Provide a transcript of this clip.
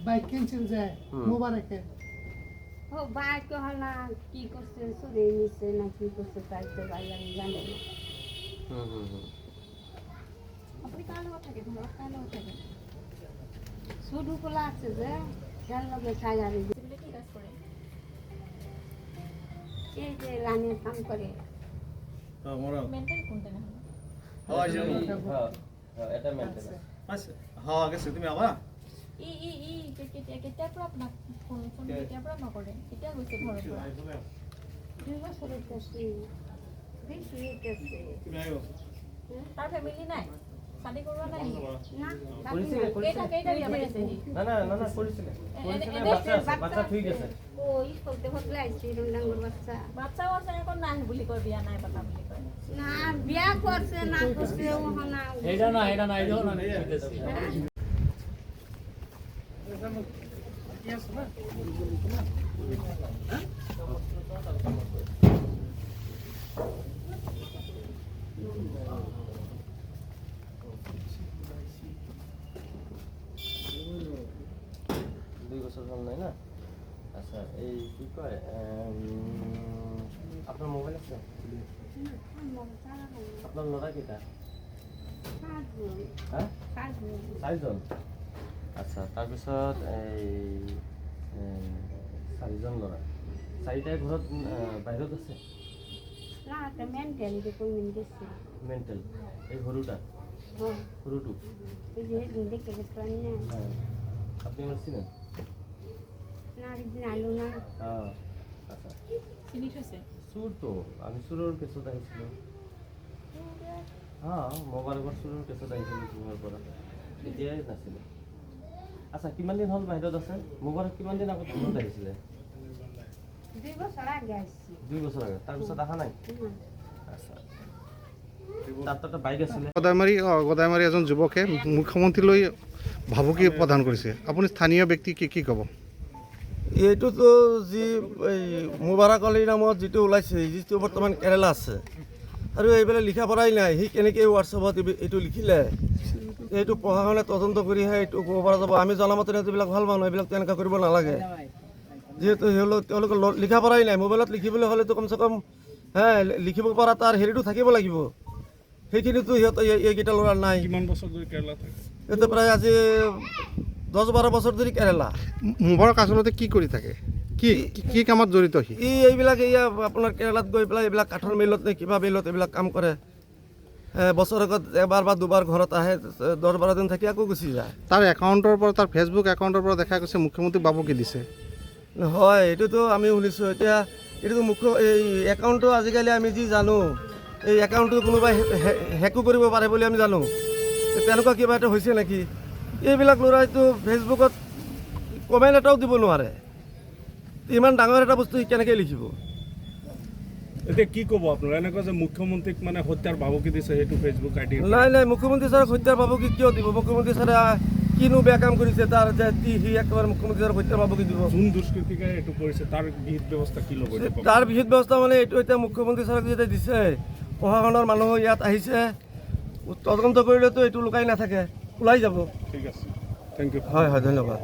Bike কিনছিল যে মোবারকে ও bike হলা কি করছে চুরি নিছে না কি করছে তাই তো ভাই আমি জানি না। আপনি কালো থাকে ঘর কালো থাকে শুধু খোলা আছে যে খেয়াল লগে সাজারি দিলে কি কাজ করে এই যে লাইনের কাম করে আমরা মেন্টাল কোনটা না হ্যাঁ জানি এটা মেন্টেন আচ্ছা হ্যাঁ গেছে তুমি আবার ই কেতিয়া পৰা আপোনাক ফোন কেতিয়া পৰা নকৰে কেতিয়া গৈছে ঘৰৰ পৰা 2 বছৰেৰ কাছে বেশি গেছে তুমি আইও তাৰ ফেমিলি নাই শাদি কৰোৱা নাই না কেইটা বিয়া পাতিছে সি না কৰিছিলে বাচ্চা ঠিক আছে ও স্কুল তে হতলে আইছে ডাঙর বাচ্চা বাচ্চাও আছে এখন নাই বুলি কয় বিয়া নাই পতা বুলি কয় না বিয়া করছে না করছে ও না এটা না এইও না বিদেশি দুই বছর হল নাই না আচ্ছা এই কি কয় আপনার মোবাইল আছে আপনার লড়া কেটা হ্যাঁ 4জন আচ্ছা তাৰপিছত এই 4জন ল'ৰা 4টাই ঘৰত বাহিৰত আছে না তে মেন্টাল যে কোন গেছে মেন্টেল এই সৰুটা হ্যাঁ সৰুটো এই যে দেখে গেছিলাম না হ্যাঁ আপনি আমাৰ চিনেন না দিন আলো না হ্যাঁ আচ্ছা চিনি থৈছে চোৰ তো আমি চোৰৰ কেছত আহিছিলোঁ হ্যাঁ মোবাইলৰ চোৰৰ কেছত আহিছিলোঁ তোমাৰ পৰা এতিয়াই নাছিলে আচ্ছা কিমান দিন হ'ল বাহিৰত আছে মোবাইলত কিমান দিন আগত ঘৰত আহিছিলে 2 বছৰ আগে আসছি 2 বছৰ আগত তাৰপিছত অহা নাই আচ্ছা তাত এটা বাইক আছিলে গদাইমাৰী এজন যুৱকে মুখ্যমন্ত্ৰীলৈ ভাবুকি প্ৰদান কৰিছে আপুনি স্থানীয় ব্যক্তি কি ক'ব এইটোতো যি এই মুবাৰক আলীৰ নামত যিটো ওলাইছে যিটো বৰ্তমান কেৰেলা আছে আৰু এইবিলাক লিখা পঢ়াই নাই সি কেনেকৈ হোৱাটছএপত এইটো লিখিলে এইটো প্ৰশাসনে তদন্ত কৰিহে এইটো ক'ব পৰা যাব আমি জনামতে যিবিলাক ভাল মানুহ এইবিলাক তেনেকুৱা কৰিব নালাগে যিহেতু তেওঁলোকে লিখা পঢ়াই নাই মোবাইলত লিখিবলৈ হ'লেতো কমচে কম লিখিব পৰা তাৰ হেৰিটো থাকিব লাগিব সেইখিনিতো সিহঁত এইকেইটা ল'ৰাৰ নাই কিমান বছৰ ধৰি কেৰেলা থাকে এইটো প্ৰায় আজি 10-12 বছৰ ধৰি কেৰেলা মোবাৰক আচলতে কি কৰি থাকে কি কামত জড়িত সি এইবিলাক আপোনাৰ কেৰেলাত গৈ পেলাই এইবিলাক কাঠৰ মিলত নে কিবা মিলত এইবিলাক কাম কৰে বছৰেকত এবাৰ বা দুবাৰ ঘৰত আহে 10-12 দিন থাকি আকৌ গুচি যায় তাৰ একাউণ্টৰ পৰা তাৰ ফেচবুক একাউণ্টৰ পৰা দেখা গৈছে মুখ্যমন্ত্ৰী বাবুকি দিছে হয় এইটোতো আমি শুনিছোঁ এতিয়া এইটোতো এই একাউণ্টটো আজিকালি আমি যি জানো এই একাউণ্টটো কোনোবাই হেকো কৰিব পাৰে বুলি আমি জানো তেনেকুৱা কিবা এটা হৈছে নেকি এইবিলাক ল'ৰাইতো ফেচবুকত কমেণ্ট এটাও দিব নোৱাৰে ইমান ডাঙৰ এটা বস্তু কেনেকৈ লিখিব এতিয়া কি ক'ব আপোনাৰ এনেকুৱা যে মুখ্যমন্ত্ৰীক মানে হত্যাৰ ভাবুকি দিছে সেইটো ফেচবুক আইডি নাই মুখ্যমন্ত্ৰী ছাৰক হত্যাৰ ভাবুকি কিয় দিব মুখ্যমন্ত্ৰী ছাৰে কিনো বেয়া কাম কৰিছে তাৰ যে সি একেবাৰে মুখ্যমন্ত্ৰী ছাৰক হত্যাৰ ভাবুকি দিব যোন দুষ্কৃতিকাৰে এইটো কৰিছে তাৰ বিহিত ব্যৱস্থা কি ল'ব তাৰ বিহিত ব্যৱস্থা মানে এইটো এতিয়া মুখ্যমন্ত্ৰী ছাৰক যেতিয়া দিছে প্ৰশাসনৰ মানুহ ইয়াত আহিছে তদন্ত কৰিলেতো এইটো লুকাই নাথাকে ওলাই যাব ঠিক আছে থেংক ইউ হয় ধন্যবাদ